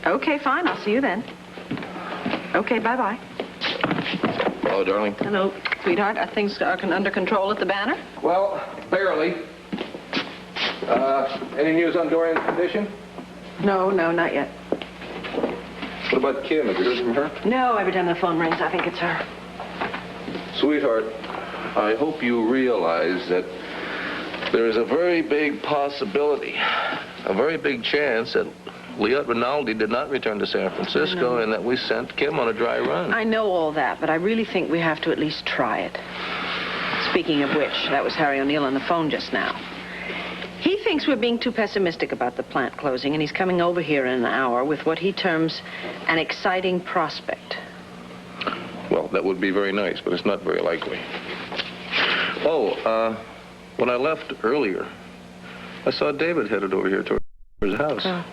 Okay, fine. I'll see you then. Okay, bye-bye. Hello, darling. Hello, sweetheart. Are things under control at the Banner? Well, barely. Any news on Dorian's condition? No, not yet. What about Kim? Have you heard from her? No, every time the phone rings, I think it's her. Sweetheart, I hope you realize that there is a very big possibility, a very big chance that Liat Rinaldi did not return to San Francisco and that we sent Kim on a dry run. I know all that, but I really think we have to at least try it. Speaking of which, that was Harry O'Neill on the phone just now. He thinks we're being too pessimistic about the plant closing, and he's coming over here in an hour with what he terms an exciting prospect. Well, that would be very nice, but it's not very likely. Oh, when I left earlier, I saw David headed over here towards his house. Oh.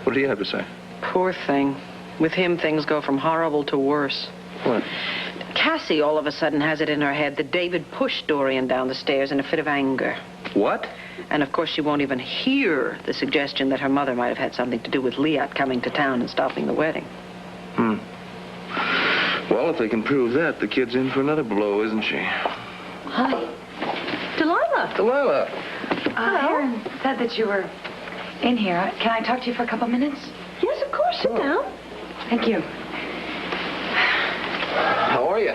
What did he have to say? Poor thing. With him, things go from horrible to worse. What? Cassie all of a sudden has it in her head that David pushed Dorian down the stairs in a fit of anger. What? And of course she won't even hear the suggestion that her mother might have had something to do with Liat coming to town and stopping the wedding. Well, if they can prove that, the kid's in for another blow, isn't she? Hi. Delilah. Delilah. Aaron said that you were in here. Can I talk to you for a couple minutes? Yes, of course. Sit down. Thank you. How are you?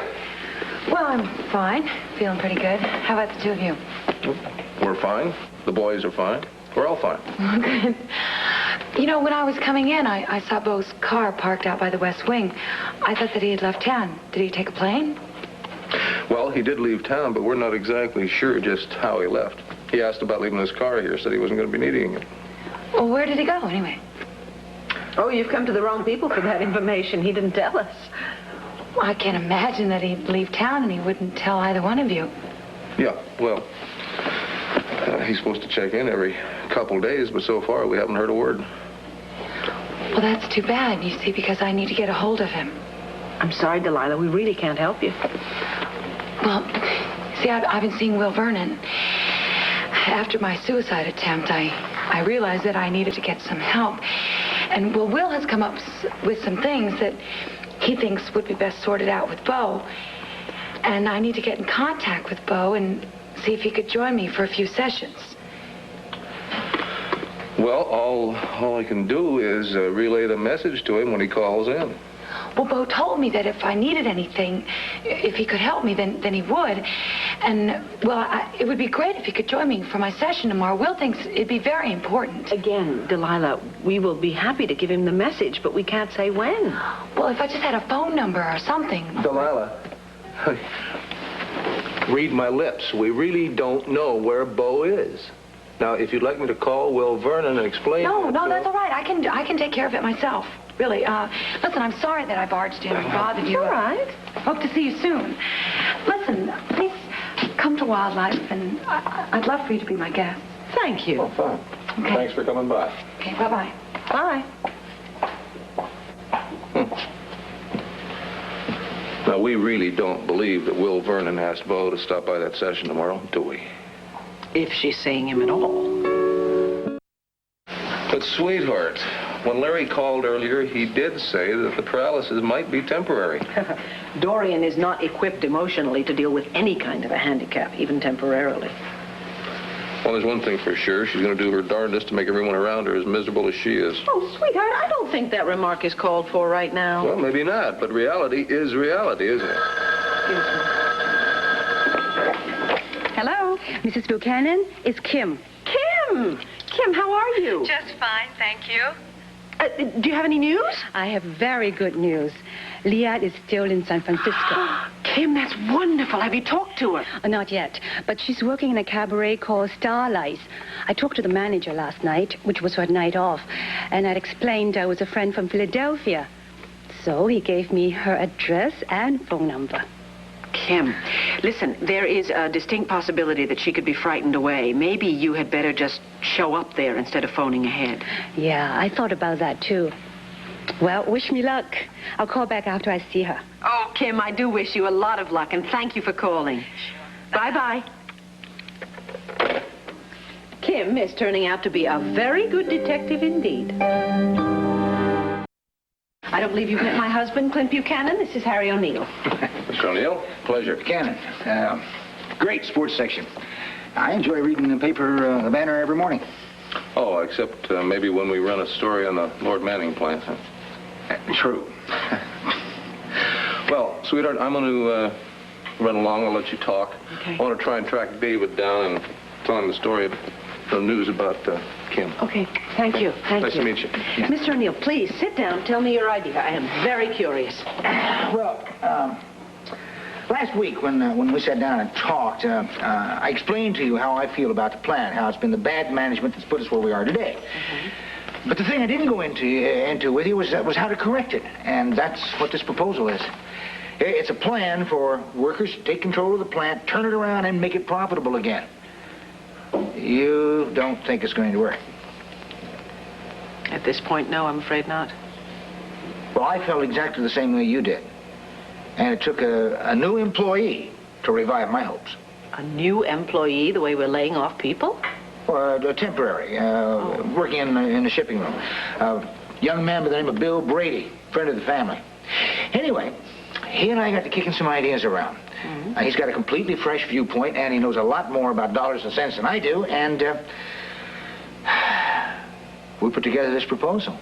Well, I'm fine. Feeling pretty good. How about the two of you? We're fine. The boys are fine. We're all fine. Good. You know, when I was coming in, I saw Beau's car parked out by the West Wing. I thought that he had left town. Did he take a plane? Well, he did leave town, but we're not exactly sure just how he left. He asked about leaving his car here, said he wasn't going to be needing it. Well, where did he go, anyway? Oh, you've come to the wrong people for that information. He didn't tell us. Well, I can't imagine that he'd leave town and he wouldn't tell either one of you. Yeah, well, he's supposed to check in every couple days, but so far we haven't heard a word. Well, that's too bad, you see, because I need to get a hold of him. I'm sorry, Delilah. We really can't help you. Well, see, I've been seeing Will Vernon. After my suicide attempt, I realized that I needed to get some help. And, well, Will has come up with some things that he thinks would be best sorted out with Beau. And I need to get in contact with Beau and see if he could join me for a few sessions. Well, all I can do is relay the message to him when he calls in. Well, Beau told me that if I needed anything, if he could help me, then he would. And, well, it would be great if he could join me for my session tomorrow. Will thinks it'd be very important. Again, Delilah, we will be happy to give him the message, but we can't say when. Well, if I just had a phone number or something. Delilah, read my lips. We really don't know where Beau is. Now, if you'd like me to call Will Vernon and explain... No, that's all right. I can take care of it myself. Really. Listen, I'm sorry that I barged in and bothered you. All right. Hope to see you soon. Listen, please come to Wildlife, and I'd love for you to be my guest. Thank you. Oh, fine. Okay. Thanks for coming by. Okay, bye-bye. Bye. Now, we really don't believe that Will Vernon asked Beau to stop by that session tomorrow, do we? If she's seeing him at all. But, sweetheart, when Larry called earlier, he did say that the paralysis might be temporary. Dorian is not equipped emotionally to deal with any kind of a handicap, even temporarily. Well, there's one thing for sure. She's going to do her darndest to make everyone around her as miserable as she is. Oh, sweetheart, I don't think that remark is called for right now. Well, maybe not, but reality is reality, isn't it? Excuse me. Hello, Mrs. Buchanan. It's Kim. Kim! Kim, how are you? Just fine, thank you. Do you have any news? I have very good news. Liat is still in San Francisco. Kim, that's wonderful. Have you talked to her? Not yet, but she's working in a cabaret called Starlight. I talked to the manager last night, which was her night off, and I'd explained I was a friend from Philadelphia. So he gave me her address and phone number. Kim, listen, there is a distinct possibility that she could be frightened away. Maybe you had better just show up there instead of phoning ahead. Yeah, I thought about that, too. Well, wish me luck. I'll call back after I see her. Oh, Kim, I do wish you a lot of luck, and thank you for calling. Bye-bye. Kim is turning out to be a very good detective indeed. I don't believe you've met my husband, Clint Buchanan. This is Harry O'Neill. Mr. O'Neill, pleasure. Buchanan, great sports section. I enjoy reading the paper, the Banner, every morning. Oh, except maybe when we run a story on the Lord Manning plant. Huh? True. Well, sweetheart, I'm going to run along. I'll let you talk. Okay. I want to try and track David down and tell him the story, the news about Kim. Okay, thank you. Nice to meet you. Yeah. Mr. O'Neill, please sit down. Tell me your idea. I am very curious. Well, last week when we sat down and talked, I explained to you how I feel about the plant, how it's been the bad management that's put us where we are today. But the thing I didn't go into with you was how to correct it, and that's what this proposal is. It's a plan for workers to take control of the plant, turn it around, and make it profitable again. You don't think it's going to work? At this point, no, I'm afraid not. Well, I felt exactly the same way you did. And it took a new employee to revive my hopes. A new employee, the way we're laying off people? Temporary, working in the shipping room. A young man by the name of Bill Brady, friend of the family. Anyway, he and I got to kicking some ideas around. He's got a completely fresh viewpoint, and he knows a lot more about dollars and cents than I do, and we put together this proposal.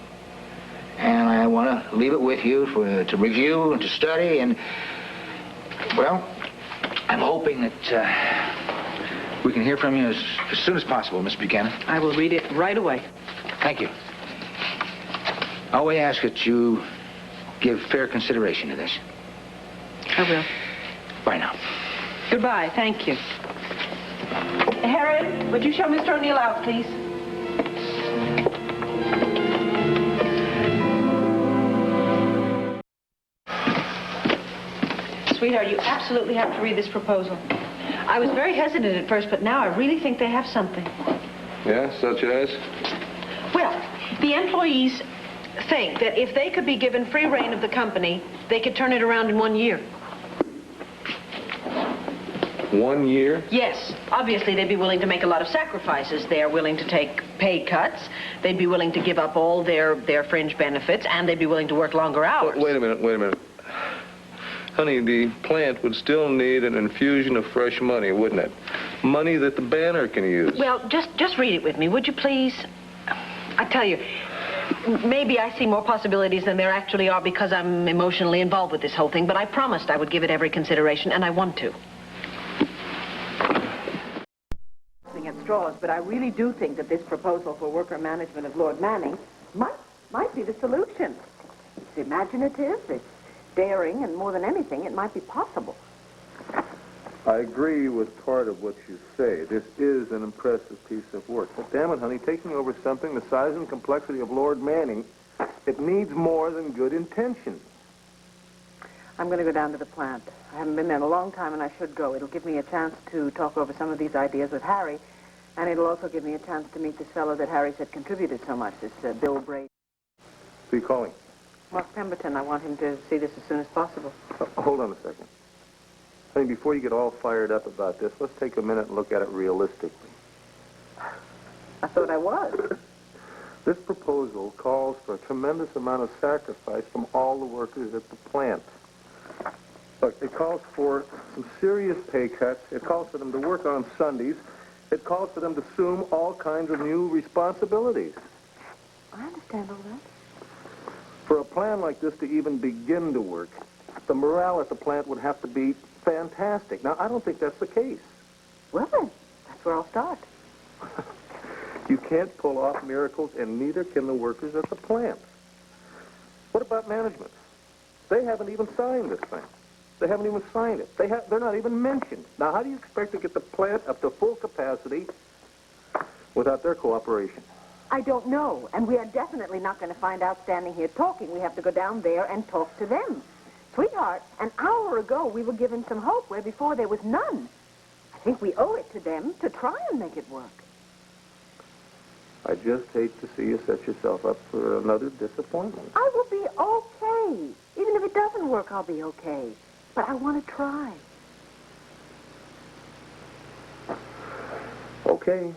And I want to leave it with you to review and to study, and, well, I'm hoping that we can hear from you as soon as possible, Miss Buchanan. I will read it right away. Thank you. I always ask that you give fair consideration to this. I will. Bye now. Goodbye, thank you. Harriet, would you show Mr. O'Neill out, please? Sweetheart, you absolutely have to read this proposal. I was very hesitant at first, but now I really think they have something. Yeah, such as? Well, the employees think that if they could be given free rein of the company, they could turn it around in 1 year. 1 year? Yes. Obviously, they'd be willing to make a lot of sacrifices. They're willing to take pay cuts. They'd be willing to give up all their fringe benefits, and they'd be willing to work longer hours. Wait a minute. Honey, the plant would still need an infusion of fresh money, wouldn't it? Money that the Banner can use. Well, just read it with me, would you please? I tell you, maybe I see more possibilities than there actually are because I'm emotionally involved with this whole thing, but I promised I would give it every consideration, and I want to. At straws, but I really do think that this proposal for worker management of Lord Manning might be the solution. It's imaginative, it's daring, and more than anything, it might be possible. I agree with part of what you say. This is an impressive piece of work. But damn it, honey, taking over something the size and complexity of Lord Manning, it needs more than good intentions. I'm going to go down to the plant. I haven't been there in a long time, and I should go. It'll give me a chance to talk over some of these ideas with Harry, and it'll also give me a chance to meet this fellow that Harry said contributed so much, this Bill Brady. Who are you calling? Mark Pemberton. I want him to see this as soon as possible. Hold on a second. Honey, before you get all fired up about this, let's take a minute and look at it realistically. I thought I was. This proposal calls for a tremendous amount of sacrifice from all the workers at the plant. Look, it calls for some serious pay cuts. It calls for them to work on Sundays. It calls for them to assume all kinds of new responsibilities. I understand all that. For a plan like this to even begin to work, the morale at the plant would have to be fantastic. Now, I don't think that's the case. Well, then, that's where I'll start. You can't pull off miracles, and neither can the workers at the plant. What about management? They haven't even signed this thing. They haven't even signed it. They're not even mentioned. Now, how do you expect to get the plant up to full capacity without their cooperation? I don't know, and we are definitely not going to find out standing here talking. We have to go down there and talk to them. Sweetheart, an hour ago we were given some hope where before there was none. I think we owe it to them to try and make it work. I just hate to see you set yourself up for another disappointment. I will be okay. Even if it doesn't work, I'll be okay. But I want to try. Okay.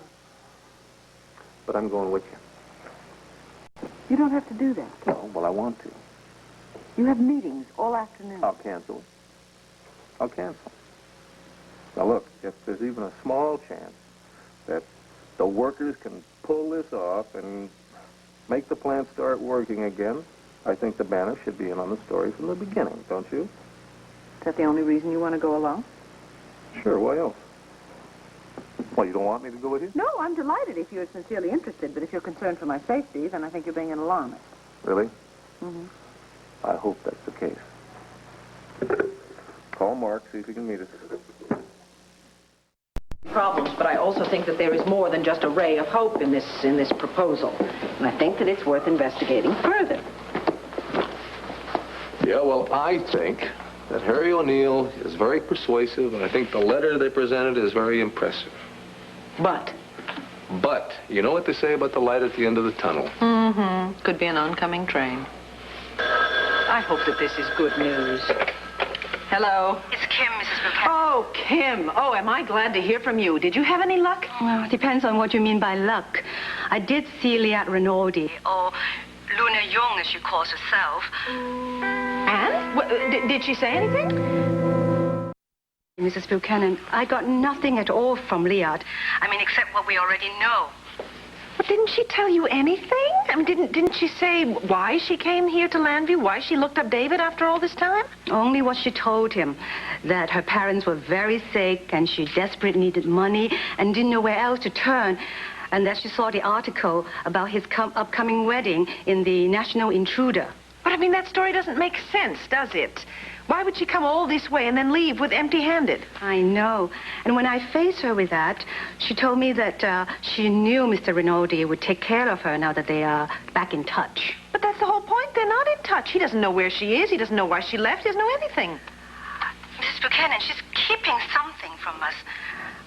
But I'm going with you. You don't have to do that. Oh, well, I want to. You have meetings all afternoon. I'll cancel. I'll cancel. Now, look, if there's even a small chance that the workers can pull this off and make the plant start working again, I think the banner should be in on the story from the beginning, don't you? Is that the only reason you want to go along? Sure, why else? Well, you don't want me to go with you? No, I'm delighted if you're sincerely interested, but if you're concerned for my safety, then I think you're being an alarmist. Really? Mm-hmm. I hope that's the case. Call Mark, see if he can meet us. Problems, but I also think that there is more than just a ray of hope in this proposal. And I think that it's worth investigating further. Yeah, well, I think that Harry O'Neill is very persuasive, and I think the letter they presented is very impressive. But You know what they say about the light at the end of the tunnel? Mm-hmm. Could be an oncoming train. I hope that this is good news. Hello? It's Kim, Mrs. Buchanan. Oh, Kim. Oh, am I glad to hear from you. Did you have any luck? Well, it depends on what you mean by luck. I did see Liat Rinaldi, or Luna Young, as she calls herself. And? Did she say anything? Mrs. Buchanan, I got nothing at all from Liat. I mean, except what we already know. But didn't she tell you anything? I mean, didn't she say why she came here to Llanview? Why she looked up David after all this time? Only what she told him, that her parents were very sick and she desperately needed money and didn't know where else to turn. And that she saw the article about his upcoming wedding in the National Intruder. But, I mean, that story doesn't make sense, does it? Why would she come all this way and then leave with empty-handed? I know. And when I faced her with that, she told me that she knew Mr. Rinaldi would take care of her now that they are back in touch. But that's the whole point. They're not in touch. He doesn't know where she is. He doesn't know why she left. He doesn't know anything. Mrs. Buchanan, she's keeping something from us.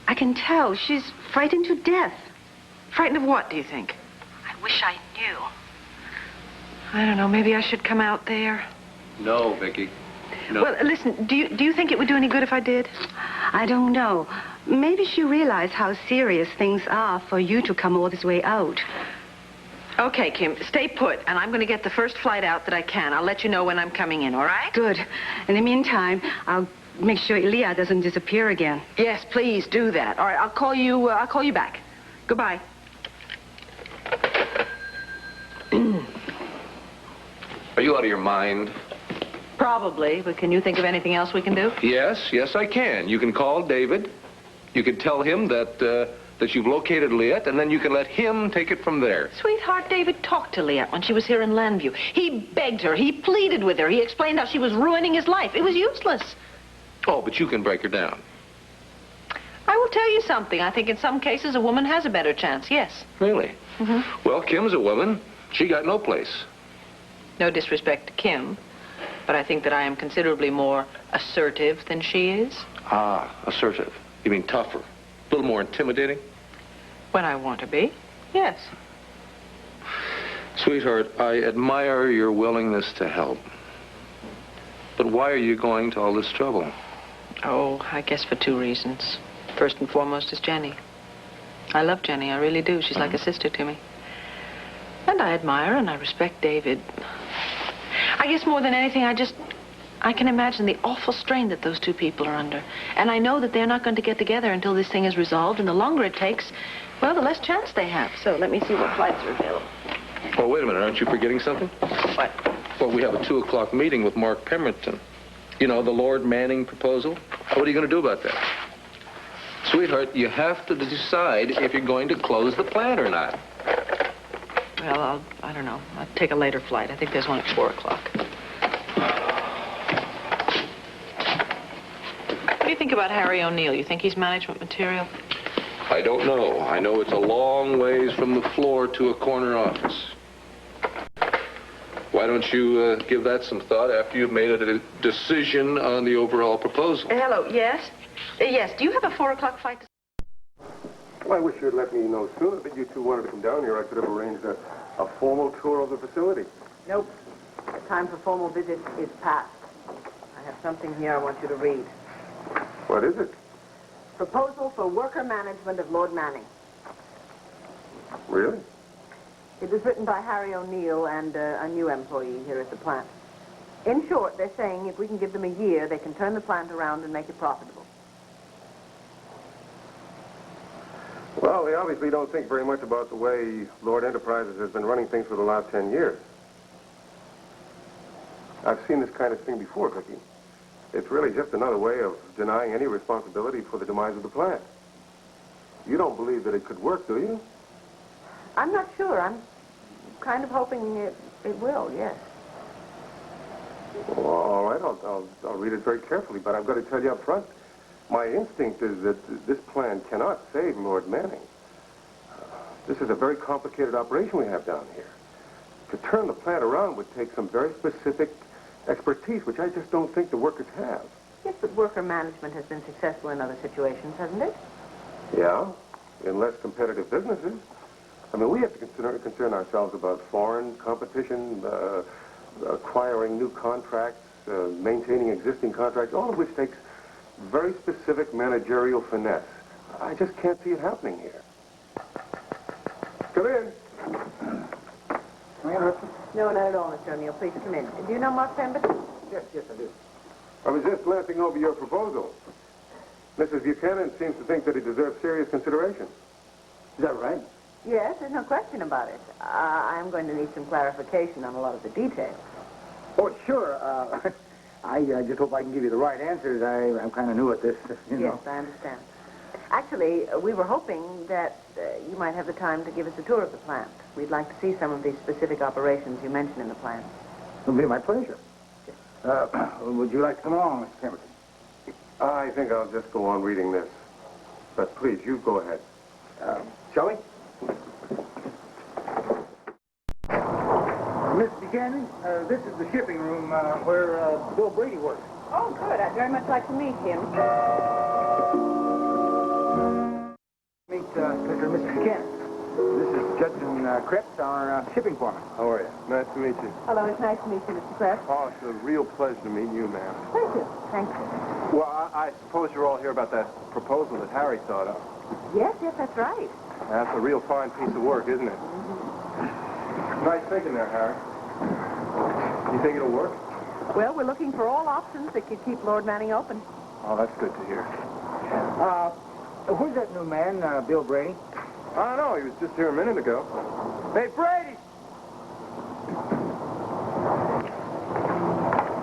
I can tell. She's frightened to death. Frightened of what, do you think? I wish I knew. I don't know. Maybe I should come out there. No, Viki. No. Well, listen, do you think it would do any good if I did? I don't know. Maybe she realized how serious things are for you to come all this way out. Okay, Kim, stay put, and I'm going to get the first flight out that I can. I'll let you know when I'm coming in, all right? Good. In the meantime, I'll make sure Leah doesn't disappear again. Yes, please do that. All right, I'll call you back. Goodbye. Are you out of your mind? Probably, but can you think of anything else we can do? Yes, I can. You can call David. You can tell him that you've located Liat, and then you can let him take it from there. Sweetheart, David talked to Liat when she was here in Llanview. He begged her. He pleaded with her. He explained how she was ruining his life. It was useless. Oh, but you can break her down. I will tell you something. I think in some cases a woman has a better chance, yes. Really? Mm-hmm. Well, Kim's a woman. She got no place. No disrespect to Kim, but I think that I am considerably more assertive than she is. Ah, assertive. You mean tougher? A little more intimidating? When I want to be, yes. Sweetheart, I admire your willingness to help. But why are you going to all this trouble? Oh, I guess for two reasons. First and foremost is Jenny. I love Jenny, I really do. She's like a sister to me. And I admire and I respect David. I guess more than anything, I can imagine the awful strain that those two people are under. And I know that they're not going to get together until this thing is resolved, and the longer it takes, well, the less chance they have. So let me see what flights are available. Oh, wait a minute. Aren't you forgetting something? What? Well, we have a 2 o'clock meeting with Mark Pemberton. You know, the Lord Manning proposal. What are you going to do about that? Sweetheart, you have to decide if you're going to close the plant or not. Well, I don't know. I'll take a later flight. I think there's one at 4 o'clock. What do you think about Harry O'Neill? You think he's management material? I don't know. I know it's a long ways from the floor to a corner office. Why don't you give that some thought after you've made a decision on the overall proposal? Hello, yes? Yes, do you have a 4 o'clock flight? Well, I wish you'd let me know sooner that you two wanted to come down here. I could have arranged a formal tour of the facility. Nope. The time for formal visits is past. I have something here I want you to read. What is it? Proposal for worker management of Lord Manning. Really? It was written by Harry O'Neill and a new employee here at the plant. In short, they're saying if we can give them a year, they can turn the plant around and make it profitable. Well, they obviously don't think very much about the way Lord Enterprises has been running things for the last 10 years. I've seen this kind of thing before, Viki. It's really just another way of denying any responsibility for the demise of the plant. You don't believe that it could work, do you? I'm not sure. I'm kind of hoping it will, yes. Well, all right, I'll read it very carefully, but I've got to tell you up front, my instinct is that this plan cannot save Lord Manning. This is a very complicated operation we have down here. To turn the plant around would take some very specific expertise, which I just don't think the workers have. Yes, but worker management has been successful in other situations, hasn't it? Yeah, in less competitive businesses. I mean, we have to concern ourselves about foreign competition, acquiring new contracts, maintaining existing contracts, all of which takes very specific managerial finesse. I just can't see it happening here. Come in. No, not at all, Mr. O'Neill. Please come in. Do you know Mark Pemberton? Yes, I do. I was just glancing over your proposal. Mrs. Buchanan seems to think that it deserves serious consideration. Is that right? Yes, there's no question about it. I'm going to need some clarification on a lot of the details. Oh, sure. I just hope I can give you the right answers. I'm kind of new at this, you know. Yes, I understand. Actually, we were hoping that you might have the time to give us a tour of the plant. We'd like to see some of these specific operations you mentioned in the plan. It'll be my pleasure. Would you like to come along, Mr. Pemberton? I think I'll just go on reading this. But please, you go ahead. Shall we? Miss Buchanan, this is the shipping room where Bill Brady works. Oh, good. I'd very much like to meet him. Meet Mr. Buchanan. This is Judson Krebs, our shipping foreman. How are you? Nice to meet you. Hello, it's nice to meet you, Mr. Krebs. Oh, it's a real pleasure to meet you, ma'am. Thank you. Thank you. Well, I suppose you're all here about that proposal that Harry thought of. Yes, that's right. That's a real fine piece of work, isn't it? Nice thinking there, Harry. You think it'll work? Well, we're looking for all options that could keep Lord Manning open. Oh, that's good to hear. Who's that new man, Bill Brady? I don't know. He was just here a minute ago. Hey, Brady!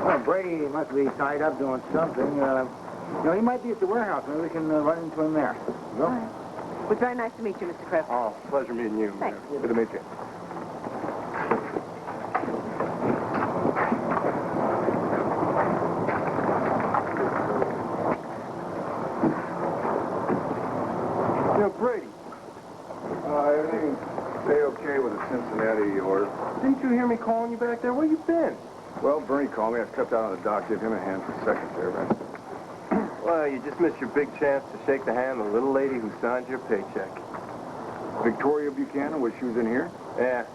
Well, Brady must be tied up doing something. He might be at the warehouse. Maybe we can run into him there. You know? It was very nice to meet you, Mr. Krebs. Oh, pleasure meeting you. Thanks. Good to meet you. Brady, everything stay okay with the Cincinnati order? Didn't you hear me calling you back there? Where you been? Well, Bernie called me. I stepped out on the dock, give him a hand for a second there, right? Well, you just missed your big chance to shake the hand of the little lady who signed your paycheck. Victoria Buchanan, was she was in here? Yeah.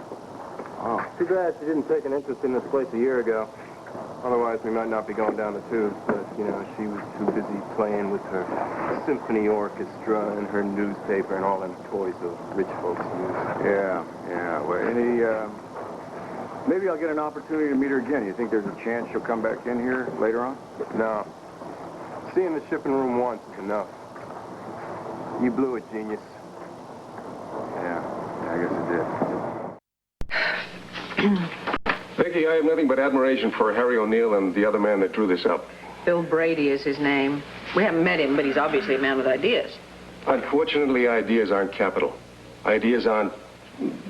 Oh. Too bad she didn't take an interest in this place a year ago. Otherwise, we might not be going down the tubes, but, she was too busy playing with her symphony orchestra and her newspaper and all them toys those rich folks use. Yeah. Well, maybe I'll get an opportunity to meet her again. You think there's a chance she'll come back in here later on? No. Seeing the shipping room once is enough. You blew it, genius. Yeah, I guess it did. Viki, I have nothing but admiration for Harry O'Neill and the other man that drew this up. Bill Brady is his name. We haven't met him, but he's obviously a man with ideas. Unfortunately, ideas aren't capital. Ideas aren't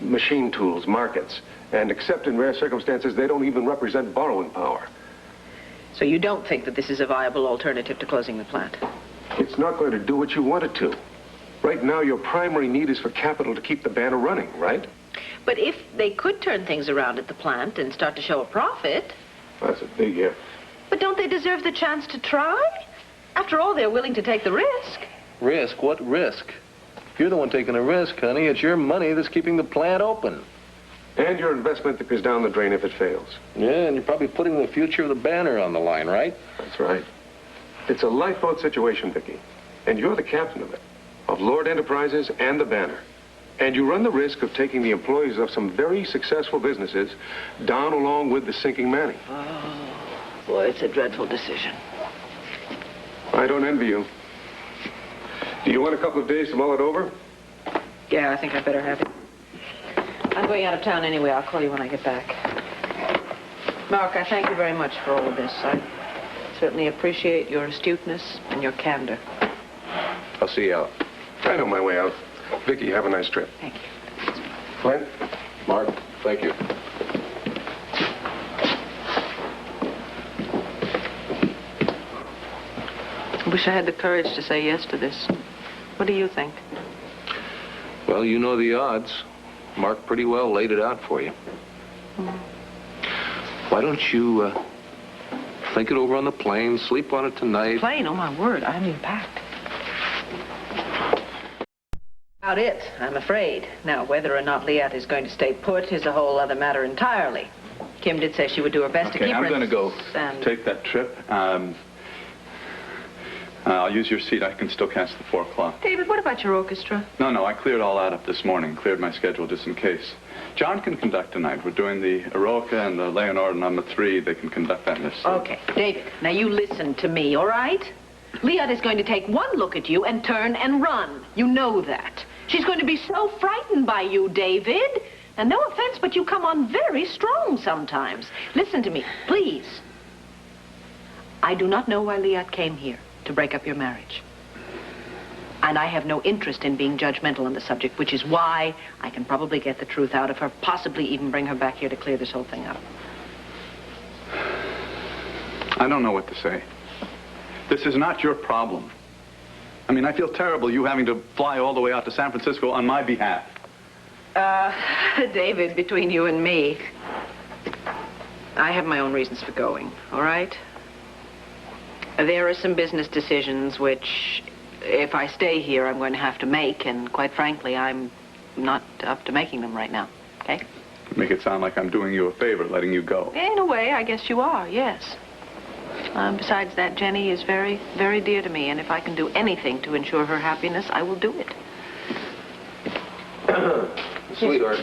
machine tools, markets. And except in rare circumstances, they don't even represent borrowing power. So you don't think that this is a viable alternative to closing the plant? It's not going to do what you want it to. Right now, your primary need is for capital to keep the banner running, right? But if they could turn things around at the plant and start to show a profit... That's a big if. But don't they deserve the chance to try? After all, they're willing to take the risk. Risk? What risk? You're the one taking the risk, honey. It's your money that's keeping the plant open. And your investment that goes down the drain if it fails. Yeah, and you're probably putting the future of the banner on the line, right? That's right. It's a lifeboat situation, Viki. And you're the captain of it, of Lord Enterprises and the banner. And you run the risk of taking the employees of some very successful businesses down along with the sinking Manning. Oh. Boy, it's a dreadful decision. I don't envy you. Do you want a couple of days to mull it over? Yeah, I think I better have it. I'm going out of town anyway. I'll call you when I get back. Mark, I thank you very much for all of this. I certainly appreciate your astuteness and your candor. I'll see you out. I know my way out. Viki, have a nice trip. Thank you. Clint? Mark, thank you. I wish I had the courage to say yes to this. What do you think? Well, you know the odds. Mark pretty well laid it out for you. Why don't you think it over on the plane, sleep on it tonight? Plane? Oh, my word. I haven't even packed. About it, I'm afraid. Now, whether or not Liat is going to stay put is a whole other matter entirely. Kim did say she would do her best to keep her... I'm going to go and... take that trip. I'll use your seat. I can still catch the 4 o'clock. David, what about your orchestra? No, I cleared all that up this morning. Cleared my schedule just in case. John can conduct tonight. We're doing the Erika and the Leonard number 3. They can conduct that in their seat. Okay, David, now you listen to me, all right? Liat is going to take one look at you and turn and run. You know that. She's going to be so frightened by you, David. And no offense, but you come on very strong sometimes. Listen to me, please. I do not know why Liat came here to break up your marriage. And I have no interest in being judgmental on the subject, which is why I can probably get the truth out of her, possibly even bring her back here to clear this whole thing up. I don't know what to say. This is not your problem. I mean, I feel terrible you having to fly all the way out to San Francisco on my behalf. David, between you and me, I have my own reasons for going, all right? There are some business decisions which, if I stay here, I'm going to have to make, and quite frankly, I'm not up to making them right now, okay? Make it sound like I'm doing you a favor, letting you go. In a way, I guess you are, yes. Besides that, Jenny is very, very dear to me, and if I can do anything to ensure her happiness, I will do it. Sweetheart,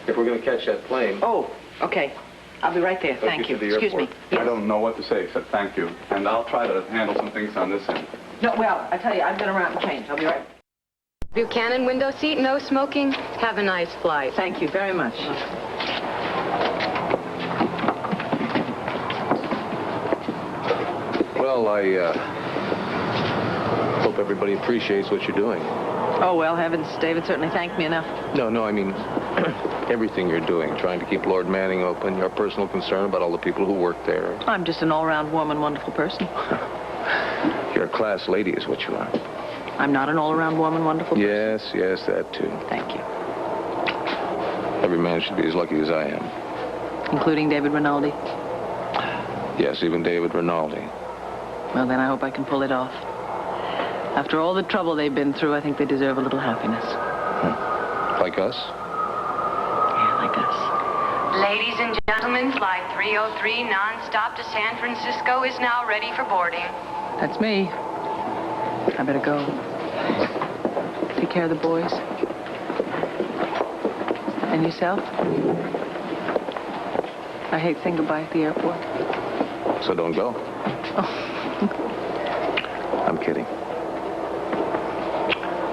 if we're going to catch that plane... Oh, okay. I'll be right there. Thank you. Excuse me. I don't know what to say except thank you. And I'll try to handle some things on this end. No, well, I tell you, I've been around and changed. I'll be right. Buchanan, window seat, no smoking. Have a nice flight. Thank you very much. Well, I hope everybody appreciates what you're doing. Oh, well, heavens, David certainly thanked me enough. No, I mean, everything you're doing, trying to keep Lord Manning open, your personal concern about all the people who work there. I'm just an all-round warm and wonderful person. You're a class lady is what you are. I'm not an all-around warm and wonderful person. Yes, that too. Thank you. Every man should be as lucky as I am. Including David Rinaldi? Yes, even David Rinaldi. Well, then I hope I can pull it off. After all the trouble they've been through, I think they deserve a little happiness. Like us? Yeah, like us. Ladies and gentlemen, flight 303 non-stop to San Francisco is now ready for boarding. That's me. I better go. Take care of the boys. And yourself? I hate saying goodbye at the airport. So don't go. Oh. I'm kidding.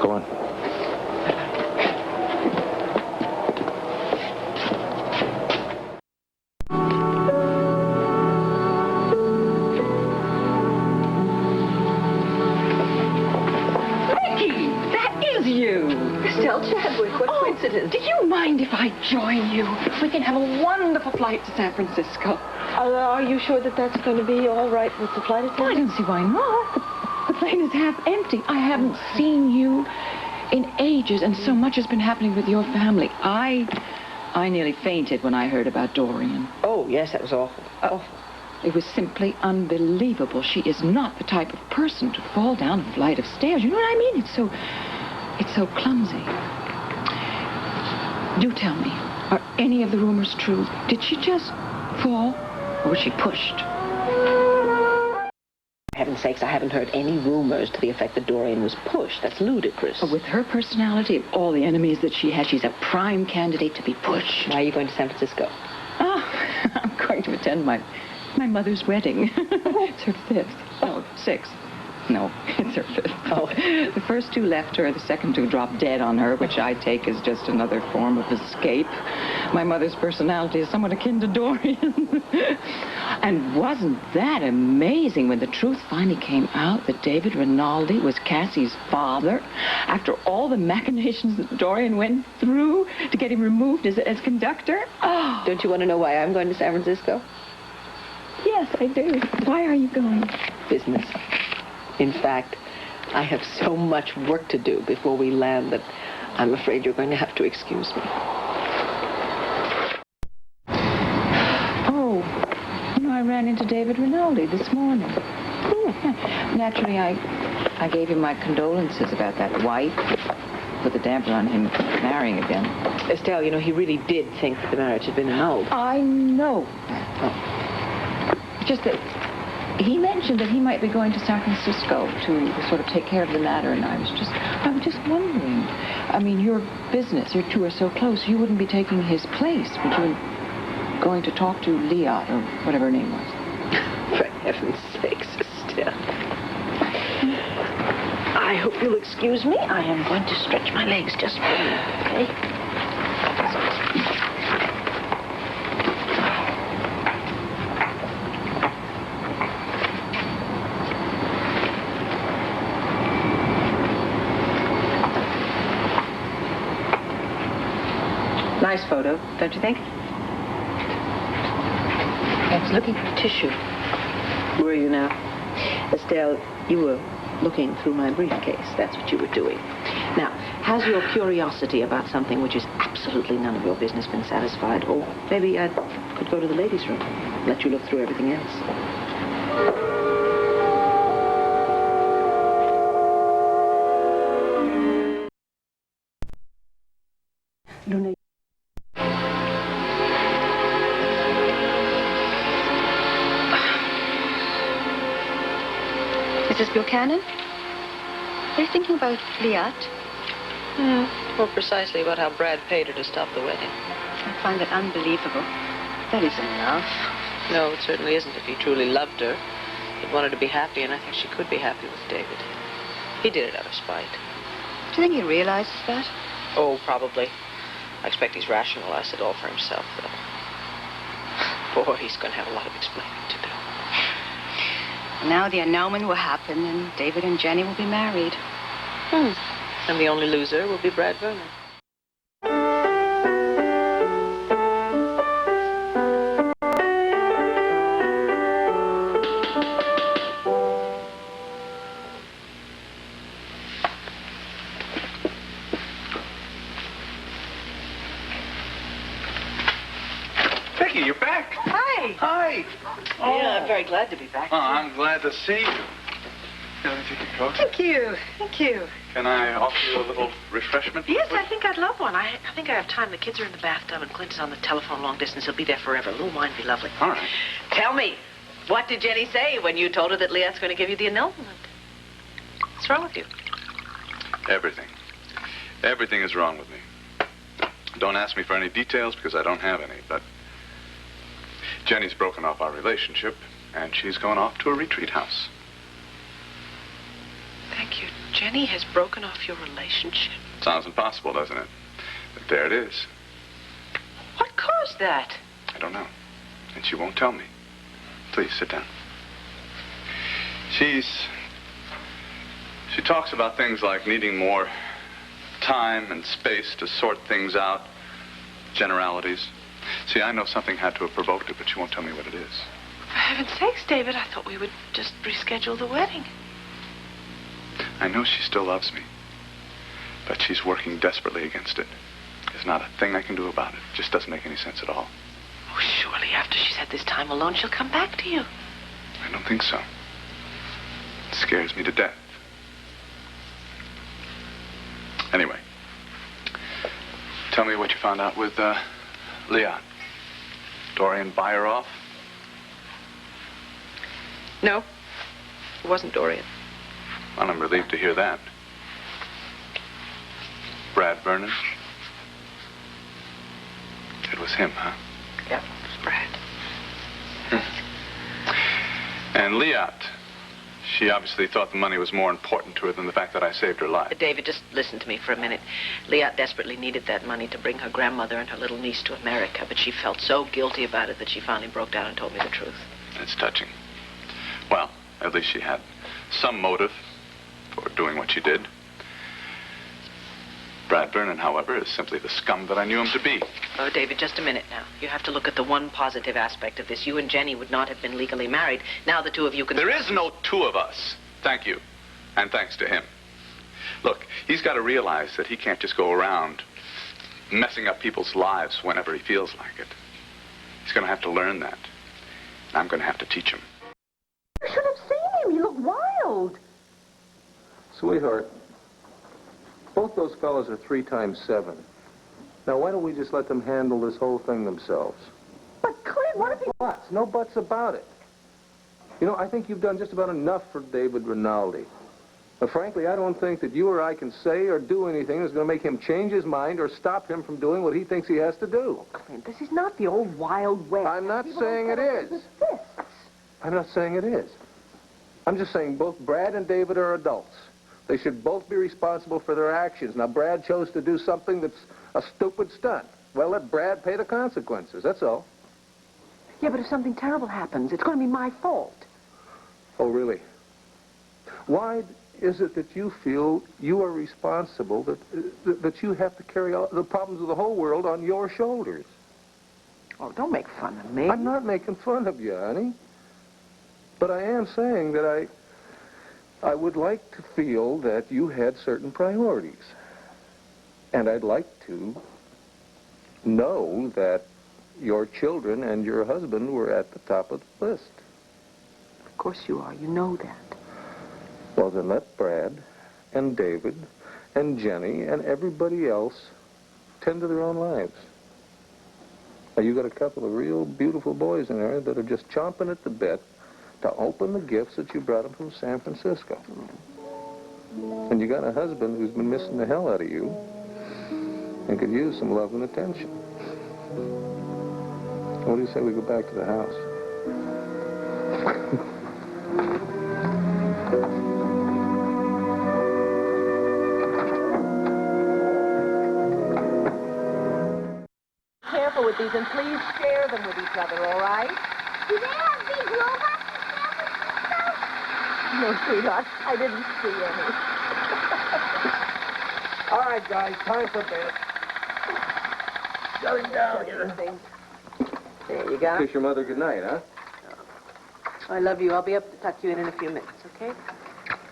Go on. Ricky, that is you. Estelle Chadwick, what coincidence. Do you mind if I join you? We can have a wonderful flight to San Francisco. Are you sure that that's going to be all right with the flight attendant? Oh, I don't see why not. The plane is half empty. I haven't seen you in ages, and so much has been happening with your family. I nearly fainted when I heard about Dorian. Oh, yes, that was awful. Awful. It was simply unbelievable. She is not the type of person to fall down a flight of stairs. You know what I mean? It's so clumsy. Do tell me, are any of the rumors true? Did she just fall, or was she pushed? For heaven's sakes, I haven't heard any rumors to the effect that Dorian was pushed. That's ludicrous. But with her personality, of all the enemies that she has, she's a prime candidate to be pushed. Why are you going to San Francisco? Oh, I'm going to attend my My mother's wedding. It's her 5th. No, 6th. No, it's her 5th. Oh. The first 2 left her. The second 2 dropped dead on her, which I take as just another form of escape. My mother's personality is somewhat akin to Dorian. And wasn't that amazing when the truth finally came out that David Rinaldi was Cassie's father after all the machinations that Dorian went through to get him removed as conductor? Oh. Don't you want to know why I'm going to San Francisco? Yes, I do. Why are you going? Business. In fact, I have so much work to do before we land that I'm afraid you're going to have to excuse me. Oh, I ran into David Rinaldi this morning. Naturally, I gave him my condolences about that wife. Put the damper on him marrying again. Estelle, you know, he really did think that the marriage had been annulled. I know. Just that he mentioned that he might be going to San Francisco to sort of take care of the matter, and I was just wondering. I mean, your business, your 2 are so close, you wouldn't be taking his place, would you? Going to talk to Liat, or whatever her name was. For heaven's sakes, Estelle. I hope you'll excuse me. I am going to stretch my legs just for a minute, okay? Nice photo, don't you think? I was looking for tissue. Were you now? Estelle, you were looking through my briefcase. That's what you were doing. Now, has your curiosity about something which is absolutely none of your business been satisfied? Or maybe I could go to the ladies' room, let you look through everything else. Mrs. Buchanan? Are you thinking about Liat? More precisely about how Brad paid her to stop the wedding. I find that unbelievable. That isn't love. No, it certainly isn't. If he truly loved her, he'd want her to be happy, and I think she could be happy with David. He did it out of spite. Do you think he realizes that? Oh, probably. I expect he's rationalized it all for himself, though. Boy, he's going to have a lot of explaining to do. Now the annulment will happen, and David and Jenny will be married. And the only loser will be Brad Vernon. Viki, you're back. Hi. Hi. Oh. Yeah, I'm very glad to be back. Oh, I'm glad to see you. Let me take your coat. Thank you. Thank you. Can I offer you a little refreshment? Yes, I think I'd love one. I think I have time. The kids are in the bathtub, and Clint is on the telephone long distance. He'll be there forever. A little wine would be lovely. All right. Tell me, what did Jenny say when you told her that Liat's going to give you the annulment? What's wrong with you? Everything. Everything is wrong with me. Don't ask me for any details because I don't have any, but Jenny's broken off our relationship, and she's going off to a retreat house. Thank you. Jenny has broken off your relationship. Sounds impossible, doesn't it? But there it is. What caused that? I don't know. And she won't tell me. Please, sit down. She talks about things like needing more time and space to sort things out. Generalities. See, I know something had to have provoked it, but she won't tell me what it is. For heaven's sakes, David, I thought we would just reschedule the wedding. I know she still loves me, but she's working desperately against it. There's not a thing I can do about it. It just doesn't make any sense at all. Oh, surely after she's had this time alone, she'll come back to you. I don't think so. It scares me to death. Anyway, tell me what you found out with, Liat. Dorian buy her off? No, it wasn't Dorian. Well, I'm relieved to hear that. Brad Vernon? It was him, huh? Yep, it was Brad. And Liat, she obviously thought the money was more important to her than the fact that I saved her life. David, just listen to me for a minute. Liat desperately needed that money to bring her grandmother and her little niece to America, but she felt so guilty about it that she finally broke down and told me the truth. It's touching. Well, at least she had some motive for doing what she did. Brad Vernon, however, is simply the scum that I knew him to be. Oh, David, just a minute now. You have to look at the one positive aspect of this. You and Jenny would not have been legally married. Now the two of you can... There is no two of us. Thank you. And thanks to him. Look, he's got to realize that he can't just go around messing up people's lives whenever he feels like it. He's going to have to learn that. And I'm going to have to teach him. You should have seen him. He looked wild. Sweetheart, both those fellas are 3 times 7. Now, why don't we just let them handle this whole thing themselves? But, Clint, what if he... Buts. No buts about it. You know, I think you've done just about enough for David Rinaldi. But frankly, I don't think that you or I can say or do anything that's going to make him change his mind or stop him from doing what he thinks he has to do. Clint, this is not the old Wild West. I'm not saying it is. I'm not saying it is. I'm just saying both Brad and David are adults. They should both be responsible for their actions. Now, Brad chose to do something that's a stupid stunt. Well, let Brad pay the consequences, that's all. Yeah, but if something terrible happens, it's going to be my fault. Oh, really? Why is it that you feel you are responsible, that you have to carry all the problems of the whole world on your shoulders? Oh, don't make fun of me. I'm not making fun of you, honey. But I am saying that I would like to feel that you had certain priorities. And I'd like to know that your children and your husband were at the top of the list. Of course you are. You know that. Well, then let Brad and David and Jenny and everybody else tend to their own lives. Now, you got a couple of real beautiful boys in there that are just chomping at the bit to open the gifts that you brought them from San Francisco. And you got a husband who's been missing the hell out of you and could use some love and attention. What do you say we go back to the house? Careful with these, and please share them with each other, all right? Do they have big robots in No, sweetheart, I didn't see any. All right, guys, time for bed. Going down here. There you go. Kiss your mother goodnight, huh? I love you. I'll be up to tuck you in a few minutes, okay?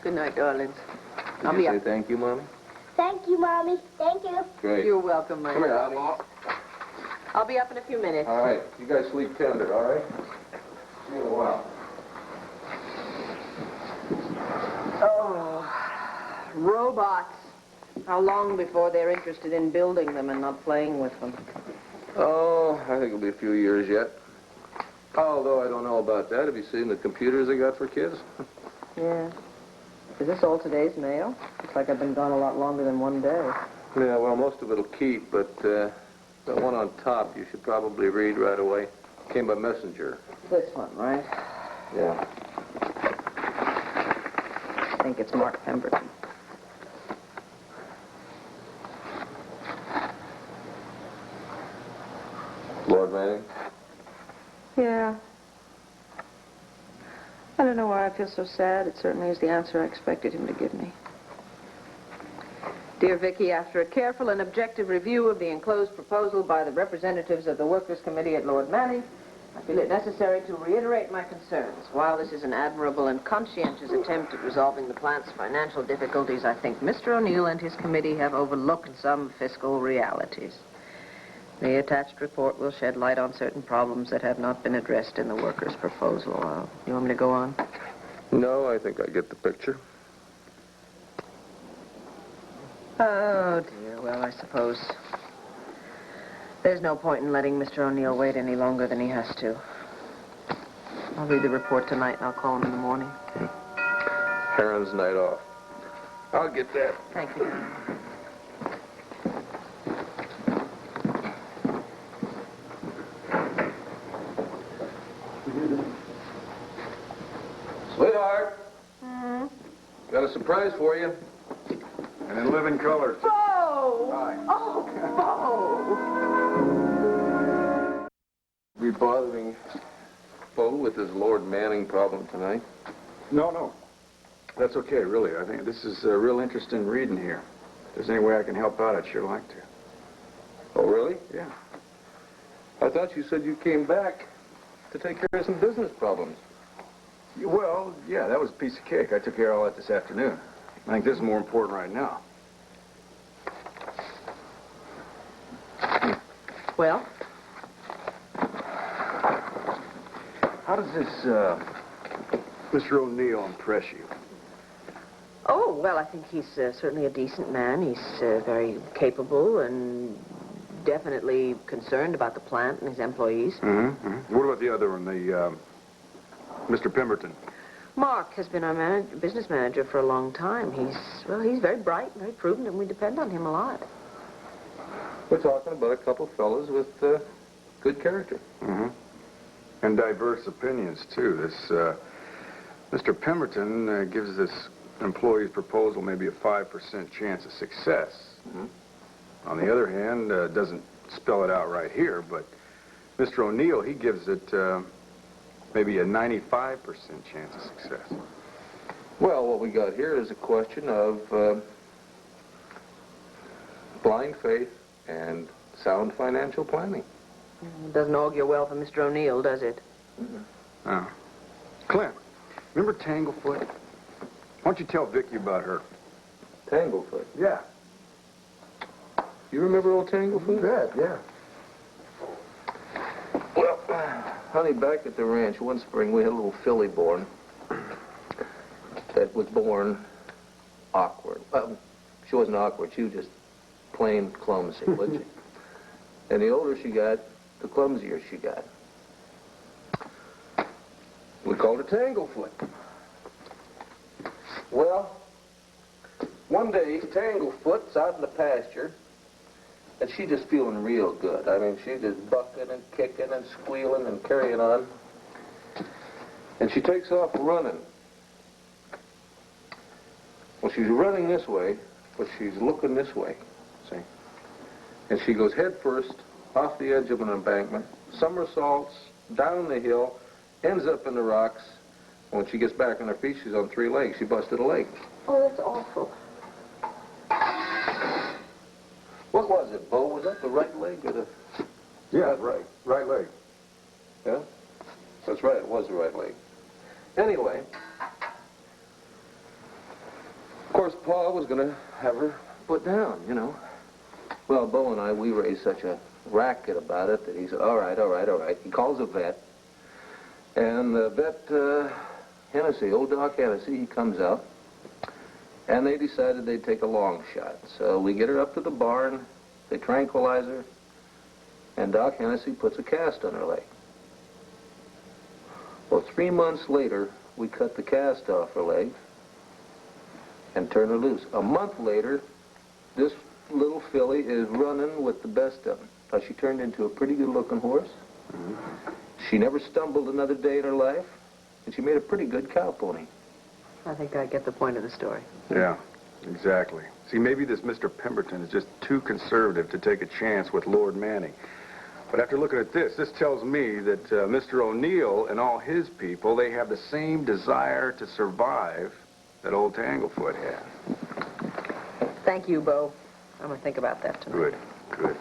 Good night, darlings. I'll be Say up. thank you, Mommy? Thank you, Mommy. Thank you. Great. You're welcome, my Come here, darling. Outlaw. I'll be up in a few minutes. All right. You guys sleep tender, all right? See you in a while. Oh, robots. How long before they're interested in building them and not playing with them? Oh, I think it'll be a few years yet. Although I don't know about that. Have you seen the computers they got for kids? Yeah. Is this all today's mail? Looks like I've been gone a lot longer than one day. Yeah, well, most of it'll keep, but the one on top you should probably read right away. Came by messenger. This one, right? Yeah. I think it's Mark Pemberton. Lord Manning? Yeah. I don't know why I feel so sad. It certainly is the answer I expected him to give me. Dear Viki, after a careful and objective review of the enclosed proposal by the representatives of the Workers' Committee at Lord Manning, I feel it necessary to reiterate my concerns. While this is an admirable and conscientious attempt at resolving the plant's financial difficulties, I think Mr. O'Neill and his committee have overlooked some fiscal realities. The attached report will shed light on certain problems that have not been addressed in the workers' proposal. You want me to go on? No, I think I get the picture. Oh, dear. Well, I suppose there's no point in letting Mr. O'Neill wait any longer than he has to. I'll read the report tonight, and I'll call him in the morning. Heron's night off. I'll get that. Thank you. surprise for you. And in living color. Bo! Hi. Oh, Bo! Be bothering Bo with his Lord Manning problem tonight? No. That's okay, really. I think this is real interesting reading here. If there's any way I can help out, I'd sure like to. Oh, really? Yeah. I thought you said you came back to take care of some business problems. Well, yeah, that was a piece of cake. I took care of all that this afternoon. I think this is more important right now. Well? How does this, Mr. O'Neill impress you? Oh, well, I think he's certainly a decent man. He's very capable and definitely concerned about the plant and his employees. Mm-hmm. What about the other one, Mr. Pemberton? Mark has been our business manager for a long time. He's very bright, very prudent, and we depend on him a lot. We're talking about a couple fellas with good character. Mm-hmm. And diverse opinions, too. This, Mr. Pemberton gives this employee's proposal maybe a 5% chance of success. Mm-hmm. On the other hand, doesn't spell it out right here, but Mr. O'Neill, he gives it maybe a 95% chance of success. Well, what we got here is a question of blind faith and sound financial planning. It doesn't augur well for Mr. O'Neill, does it? Oh. Clint, remember Tanglefoot? Why don't you tell Viki about her? Tanglefoot? Yeah. You remember old Tanglefoot? Yeah. Well, honey, back at the ranch one spring, we had a little filly born that was born awkward. She wasn't awkward. She was just plain clumsy, wasn't she? And the older she got, the clumsier she got. We called her Tanglefoot. Well, one day, Tanglefoot's out in the pasture, and she's just feeling real good. I mean, she's just bucking and kicking and squealing and carrying on. And she takes off running. Well, she's running this way, but she's looking this way, see? And she goes head first off the edge of an embankment, somersaults down the hill, ends up in the rocks. When she gets back on her feet, she's on 3 legs. She busted a leg. Oh, that's awful. What was it, Bo? Was that the right leg or the... Yeah, right leg. Yeah? That's right, it was the right leg. Anyway, of course, Pa was going to have her put down, you know. Well, Bo and I, we raised such a racket about it that he said, all right. He calls a vet. And the vet, Hennessy, old Doc Hennessy, he comes out. And they decided they'd take a long shot. So we get her up to the barn, they tranquilize her, and Doc Hennessy puts a cast on her leg. Well, 3 months later, we cut the cast off her leg and turn her loose. A month later, this little filly is running with the best of them. Now, she turned into a pretty good-looking horse. Mm-hmm. She never stumbled another day in her life, and she made a pretty good cow pony. I think I get the point of the story. Yeah, exactly. See, maybe this Mr. Pemberton is just too conservative to take a chance with Lord Manning. But after looking at this tells me that Mr. O'Neill and all his people, they have the same desire to survive that old Tanglefoot had. Thank you, Bo. I'm going to think about that tonight. Good.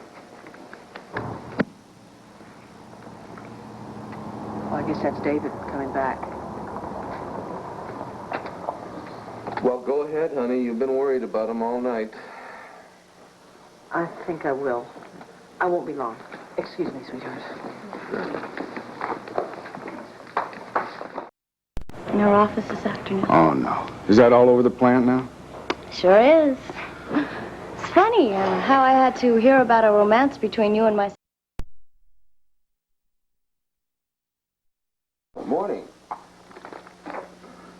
Well, I guess that's David coming back. Well, go ahead, honey. You've been worried about him all night. I think I will. I won't be long. Excuse me, sweetheart. In our office this afternoon. Oh, no. Is that all over the plant now? Sure is. It's funny how I had to hear about a romance between you and my... Good morning.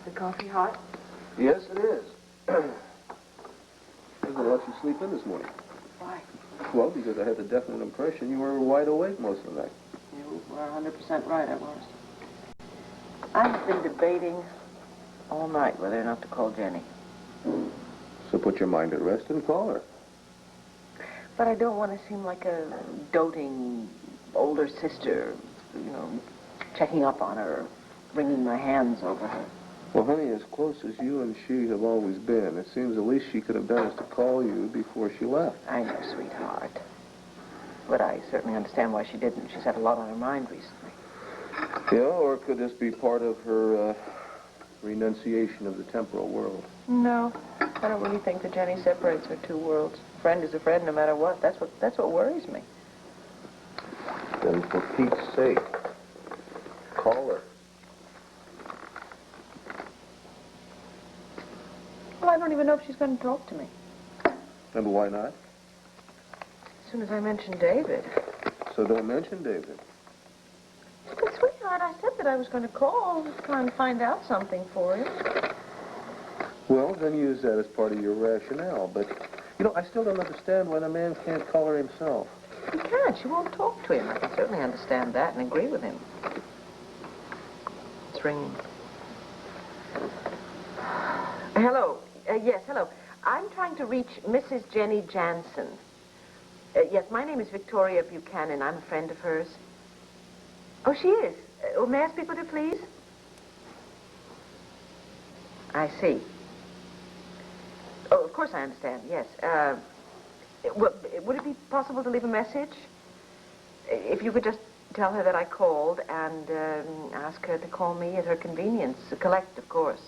The coffee hot? Yes, it is. I'm going to let you sleep in this morning. Why? Well, because I had the definite impression you were wide awake most of the night. You were 100% right, I was. I've been debating all night whether or not to call Jenny. So put your mind at rest and call her. But I don't want to seem like a doting older sister, you know, checking up on her, wringing my hands over her. Well, honey, as close as you and she have always been, it seems the least she could have done is to call you before she left. I know, sweetheart. But I certainly understand why she didn't. She's had a lot on her mind recently. Yeah, or could this be part of her renunciation of the temporal world? No, I don't really think that Jenny separates her two worlds. Friend is a friend no matter what. That's what worries me. Then for Pete's sake, call her. Well, I don't even know if she's going to talk to me. And why not? As soon as I mention David. So don't mention David. But, sweetheart, I said that I was going to call, trying to find out something for him. Well, then use that as part of your rationale. But, you know, I still don't understand why the man can't call her himself. He can't. She won't talk to him. I can certainly understand that and agree with him. It's ringing. Hello. Yes, hello. I'm trying to reach Mrs. Jenny Jansen. Yes, my name is Victoria Buchanan. I'm a friend of hers. Oh, she is? May I speak with her, please? I see. Oh, of course I understand, yes. Well, would it be possible to leave a message? If you could just tell her that I called and ask her to call me at her convenience. Collect, of course.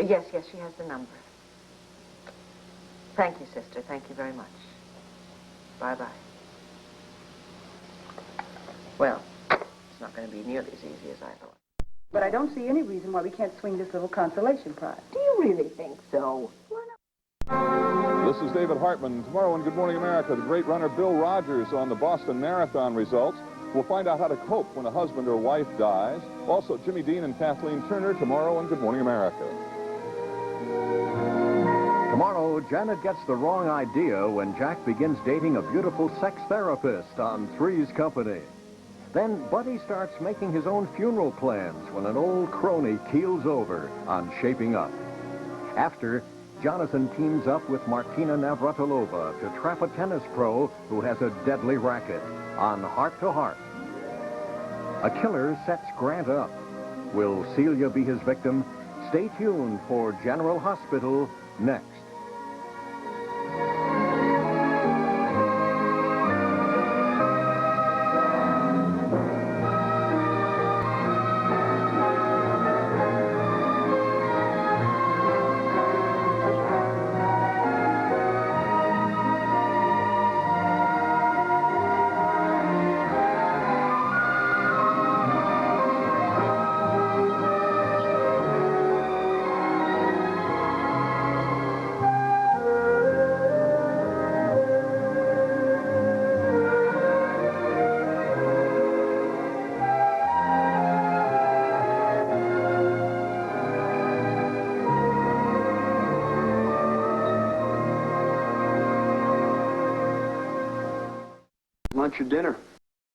Yes, she has the number. Thank you, sister. Thank you very much. Bye-bye. Well, it's not going to be nearly as easy as I thought. But I don't see any reason why we can't swing this little consolation prize. Do you really think so? This is David Hartman. Tomorrow on Good Morning America, the great runner Bill Rogers on the Boston Marathon results. We'll find out how to cope when a husband or wife dies. Also, Jimmy Dean and Kathleen Turner tomorrow on Good Morning America. Tomorrow, Janet gets the wrong idea when Jack begins dating a beautiful sex therapist on Three's Company. Then Buddy starts making his own funeral plans when an old crony keels over on Shaping Up. After, Jonathan teams up with Martina Navratilova to trap a tennis pro who has a deadly racket on Heart to Heart. A killer sets Grant up. Will Celia be his victim? Stay tuned for General Hospital next. Lunch or dinner?